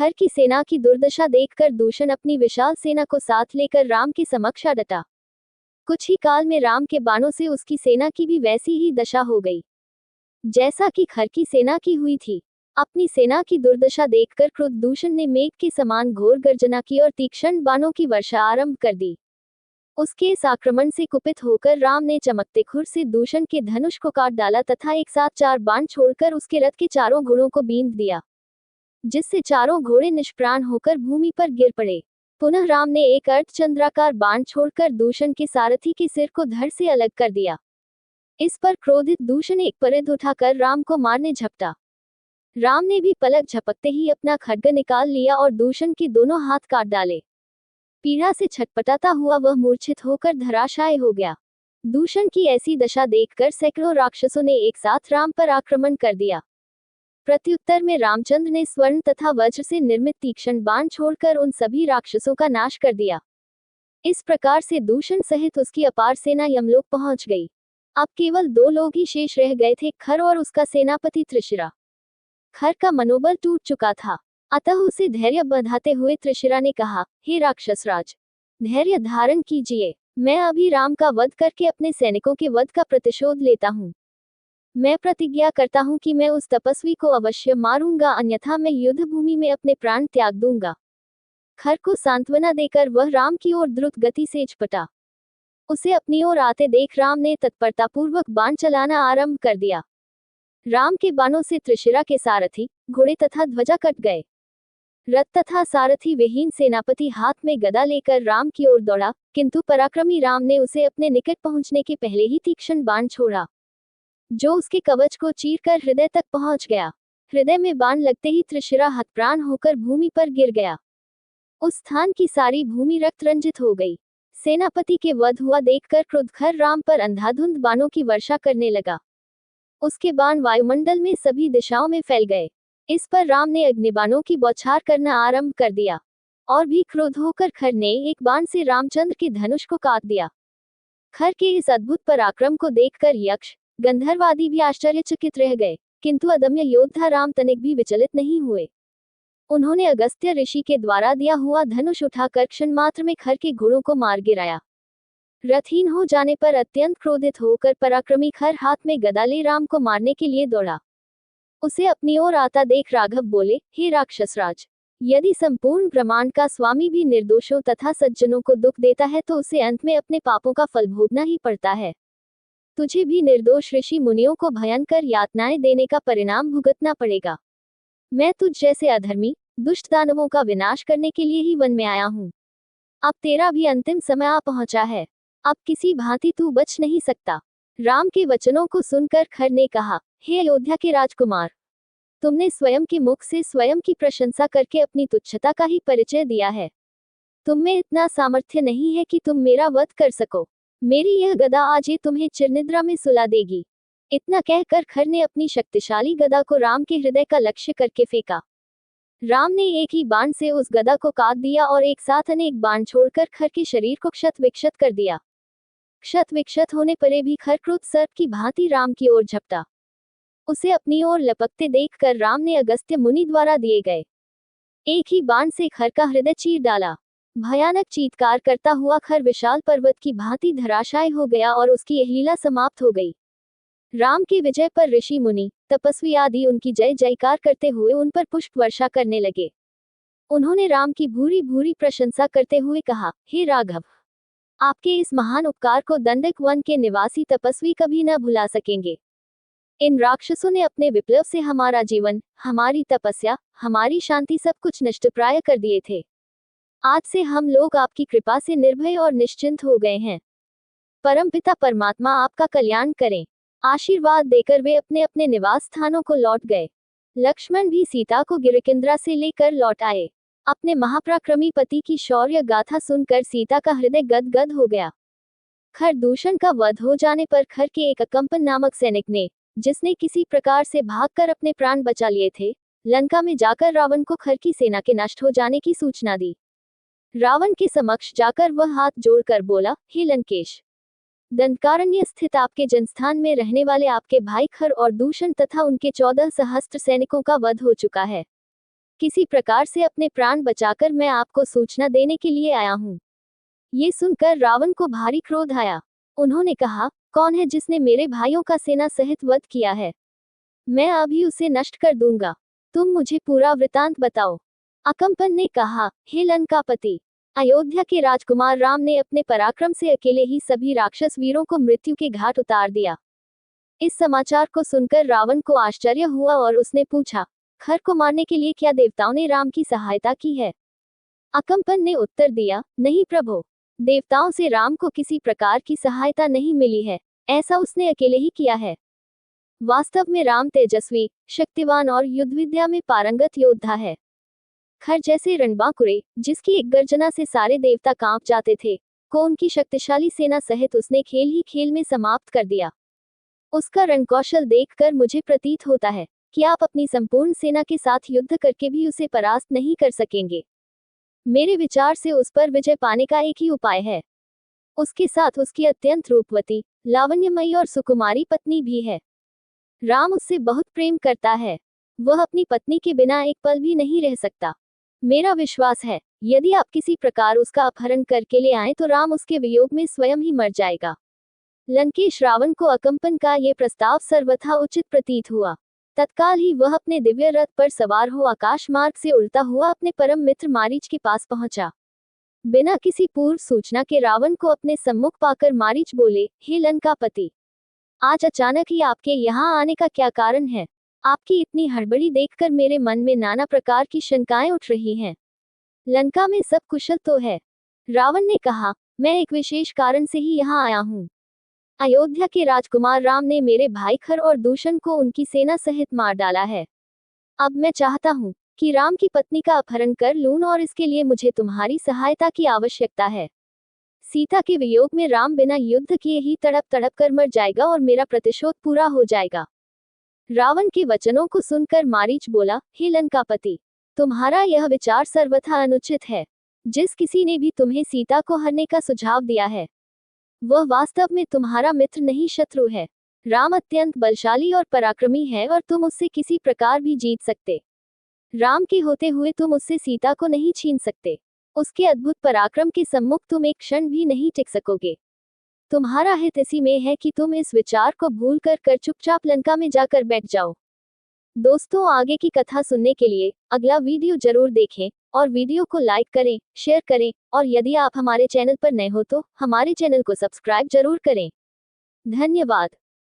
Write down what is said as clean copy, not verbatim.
खर की सेना की दुर्दशा देखकर दूषण अपनी विशाल सेना को साथ लेकर राम के समक्ष आ डटा। कुछ ही काल में राम के बाणों से उसकी सेना की भी वैसी ही दशा हो गई जैसा कि खर की सेना की हुई थी। अपनी सेना की दुर्दशा देखकर क्रुद्ध दूषण ने मेघ के समान घोर गर्जना की और तीक्ष्ण बाणों की वर्षा आरंभ कर दी। उसके इस आक्रमण से कुपित होकर राम ने चमकते खुर से दूषण के धनुष को काट डाला तथा एक साथ 4 बाण छोड़कर उसके रथ के चारों घोड़ों को बींध दिया, जिससे चारों घोड़े निष्प्राण होकर भूमि पर गिर पड़े। पुनः राम ने एक अर्धचंद्राकार बाण छोड़कर दूषण के सारथी के सिर को धड़ से अलग कर दिया। इस पर क्रोधित दूषण एक परिध उठाकर राम को मारने झपटा। राम ने भी पलक झपकते ही अपना खड्ग निकाल लिया और दूषण के दोनों हाथ काट डाले। पीड़ा से छटपटाता हुआ वह मूर्छित होकर धराशायी हो गया। दूषण की ऐसी दशा देखकर सैकड़ों राक्षसों ने एक साथ राम पर आक्रमण कर दिया। प्रत्युत्तर में रामचंद्र ने स्वर्ण तथा वज्र से निर्मित तीक्ष्ण बाण छोड़कर उन सभी राक्षसों का नाश कर दिया। इस प्रकार से दूषण सहित उसकी अपार सेना यमलोक पहुंच गई। अब केवल 2 लोग ही शेष रह गए थे, खर और उसका सेनापति त्रिशिरा। खर का मनोबल टूट चुका था, अतः उसे धैर्य बंधाते हुए त्रिशिरा ने कहा, हे राक्षसराज, धैर्य धारण कीजिए। मैं अभी राम का वध करके अपने सैनिकों के वध का प्रतिशोध लेता हूँ। मैं प्रतिज्ञा करता हूँ कि मैं उस तपस्वी को अवश्य मारूंगा, अन्यथा मैं युद्ध भूमि में अपने प्राण त्याग दूंगा। खर को सांत्वना देकर वह राम की ओर द्रुत गति से झपटा। उसे अपनी ओर आते देख राम ने तत्परतापूर्वक बाण चलाना आरंभ कर दिया। राम के बाणों से त्रिशिरा के सारथी, घोड़े तथा ध्वजा कट गए। रथ तथा सारथी विहीन सेनापति हाथ में गदा लेकर राम की ओर दौड़ा, किंतु पराक्रमी राम ने उसे अपने निकट पहुंचने के पहले ही तीक्ष्ण बाण छोड़ा, जो उसके कवच को चीरकर हृदय तक पहुंच गया। हृदय में बाण लगते ही त्रिशिरा हतप्राण होकर भूमि पर गिर गया। उस स्थान की सारी भूमि रक्त रंजित हो गई। सेनापति के वध हुआ देखकर क्रुद्ध खर राम पर अंधाधुंध बाणों की वर्षा करने लगा। उसके बाण वायुमंडल में सभी दिशाओं में फैल गए। इस पर राम ने अग्निबाणों की बौछार करना आरंभ कर दिया। और भी क्रोध होकर खर ने एक बाण से रामचंद्र के धनुष को काट दिया। खर के इस अद्भुत पराक्रम को देखकर यक्ष, गंधर्व आदि भी आश्चर्यचकित रह गए, किंतु अदम्य योद्धा राम तनिक भी विचलित नहीं हुए। उन्होंने अगस्त्य ऋषि के द्वारा दिया हुआ धनुष उठाकर क्षण मात्र में खर के घोड़ों को मार गिराया। रथहीन हो जाने पर अत्यंत क्रोधित होकर पराक्रमी खर हाथ में गदा ले राम को मारने के लिए दौड़ा। उसे अपनी ओर आता देख राघव बोले, हे राक्षसराज, यदि संपूर्ण ब्रह्मांड का स्वामी भी निर्दोषों तथा सज्जनों को दुख देता है तो उसे अंत में अपने पापों का फल भोगना ही पड़ता है। तुझे भी निर्दोष ऋषि मुनियों को भयंकर यातनाएं देने का परिणाम भुगतना पड़ेगा। मैं तुझ जैसे अधर्मी, दुष्ट दानवों का विनाश करने के लिए ही वन में आया हूँ। अब तेरा भी अंतिम समय आ पहुंचा है। अब किसी भांति तू बच नहीं सकता। राम के वचनों को सुनकर खर ने कहा, हे अयोध्या के राजकुमार, तुमने स्वयं के मुख से स्वयं की प्रशंसा करके अपनी तुच्छता का ही परिचय दिया है। तुम में इतना सामर्थ्य नहीं है कि तुम मेरा वध कर सको। मेरी यह गदा आज ही तुम्हें चिरनिद्रा में सुला देगी। इतना कहकर खर ने अपनी शक्तिशाली गदा को राम के हृदय का लक्ष्य करके फेंका। राम ने एक ही बाण से उस गदा को काट दिया और एक साथ अनेक बाण छोड़कर खर के शरीर को क्षत विक्षत कर दिया। क्षत विक्षत होने पर भी खर क्रोध सर्प की भांति राम की ओर झपटा। उसे अपनी ओर लपकते देखकर राम ने अगस्त्य मुनि द्वारा दिए गए एक ही बाण से खर का हृदय चीर डाला। भयानक चीत्कार करता हुआ खर विशाल पर्वत की भांति धराशायी हो गया और उसकी यह लीला समाप्त हो गई। राम के विजय पर ऋषि मुनि, तपस्वी आदि उनकी जय जयकार करते हुए उन पर पुष्प वर्षा करने लगे। उन्होंने राम की भूरी भूरी प्रशंसा करते हुए कहा, हे राघव, आपके इस महान उपकार को दंडक वन के निवासी तपस्वी कभी न भुला सकेंगे। इन राक्षसों ने अपने विप्लव से हमारा जीवन, हमारी तपस्या, हमारी शांति सब कुछ नष्टप्राय कर दिए थे। आज से हम लोग आपकी कृपा से निर्भय और निश्चिंत हो गए हैं। परमपिता परमात्मा आपका कल्याण करें। आशीर्वाद देकर वे अपने अपने निवास स्थानों को लौट गए। लक्ष्मण भी सीता को गिरिकिंद्रा से लेकर लौट आए। अपने महापराक्रमी पति की शौर्य गाथा सुनकर सीता का हृदय गदगद हो गया। खर दूषण का वध हो जाने पर खर के एक अकंपन नामक सैनिक ने, जिसने किसी प्रकार से भागकर अपने प्राण बचा लिए थे, लंका में जाकर रावण को खर की सेना के नष्ट हो जाने की सूचना दी। रावण के समक्ष जाकर वह हाथ जोड़कर बोला, हे लंकेश, दंडकारण्य स्थित आपके जनस्थान में रहने वाले आपके भाई खर और दूषण तथा उनके 14 सहस्त्र सैनिकों का वध हो चुका है। किसी प्रकार से अपने प्राण बचाकर मैं आपको सूचना देने के लिए आया हूँ। ये सुनकर रावण को भारी क्रोध आया। उन्होंने कहा, कौन है जिसने मेरे भाइयों का सेना सहित वध किया है? मैं अभी उसे नष्ट कर दूंगा। तुम मुझे पूरा वृतांत बताओ। अकम्पन ने कहा, हे लंकापति, अयोध्या के राजकुमार राम ने अपने पराक्रम से अकेले ही सभी राक्षस वीरों को मृत्यु के घाट उतार दिया। इस समाचार को सुनकर रावण को आश्चर्य हुआ और उसने पूछा, खर को मारने के लिए क्या देवताओं ने राम की सहायता की है? अकम्पन ने उत्तर दिया, नहीं प्रभु, देवताओं से राम को किसी प्रकार की सहायता नहीं मिली है, ऐसा उसने अकेले ही किया है। वास्तव में राम तेजस्वी, शक्तिवान और युद्ध विद्या में पारंगत योद्धा है। खर जैसे रणबांकुरे, जिसकी एक गर्जना से सारे देवता कांप जाते थे, को उनकी शक्तिशाली सेना सहित उसने खेल ही खेल में समाप्त कर दिया। उसका रणकौशल देखकर मुझे प्रतीत होता है कि आप अपनी संपूर्ण सेना के साथ युद्ध करके भी उसे परास्त नहीं कर सकेंगे। मेरे विचार से उस पर विजय पाने का एक ही उपाय है। उसके साथ उसकी अत्यंत रूपवती, लावण्यमयी और सुकुमारी पत्नी भी है। राम उससे बहुत प्रेम करता है। वह अपनी पत्नी के बिना एक पल भी नहीं रह सकता। मेरा विश्वास है, यदि आप किसी प्रकार उसका अपहरण करके ले आए तो राम उसके वियोग में स्वयं ही मर जाएगा। लंकेश रावण को अकम्पन का ये प्रस्ताव सर्वथा उचित प्रतीत हुआ। तत्काल ही वह अपने दिव्य रथ पर सवार हो आकाश मार्ग से उड़ता हुआ अपने परम मित्र मारीच के पास पहुंचा। बिना किसी पूर्व सूचना के रावण को अपने सम्मुख पाकर मारीच बोले, हे लंकापति, आज अचानक ही आपके यहाँ आने का क्या कारण है? आपकी इतनी हड़बड़ी देखकर मेरे मन में नाना प्रकार की शंकाएं उठ रही हैं। लंका में सब कुशल तो है? रावण ने कहा, मैं एक विशेष कारण से ही यहाँ आया हूँ। अयोध्या के राजकुमार राम ने मेरे भाई खर और दूषण को उनकी सेना सहित मार डाला है। अब मैं चाहता हूँ कि राम की पत्नी का अपहरण कर लूं और इसके लिए मुझे तुम्हारी सहायता की आवश्यकता है। सीता के वियोग में राम बिना युद्ध किए ही तड़प तड़प कर मर जाएगा और मेरा प्रतिशोध पूरा हो जाएगा। रावण के वचनों को सुनकर मारीच बोला, हे लंकापति, तुम्हारा यह विचार सर्वथा अनुचित है। जिस किसी ने भी तुम्हें सीता को हरने का सुझाव दिया है, वह वास्तव में तुम्हारा मित्र नहीं शत्रु है। राम अत्यंत बलशाली और पराक्रमी है और तुम उससे किसी प्रकार भी जीत सकते। राम के होते हुए तुम उससे सीता को नहीं छीन सकते। उसके अद्भुत पराक्रम के सम्मुख तुम एक क्षण भी नहीं टिक सकोगे। तुम्हारा हित इसी में है कि तुम इस विचार को भूल कर चुपचाप लंका में जाकर बैठ जाओ। दोस्तों, आगे की कथा सुनने के लिए अगला वीडियो जरूर देखें और वीडियो को लाइक करें, शेयर करें और यदि आप हमारे चैनल पर नए हो तो हमारे चैनल को सब्सक्राइब जरूर करें। धन्यवाद।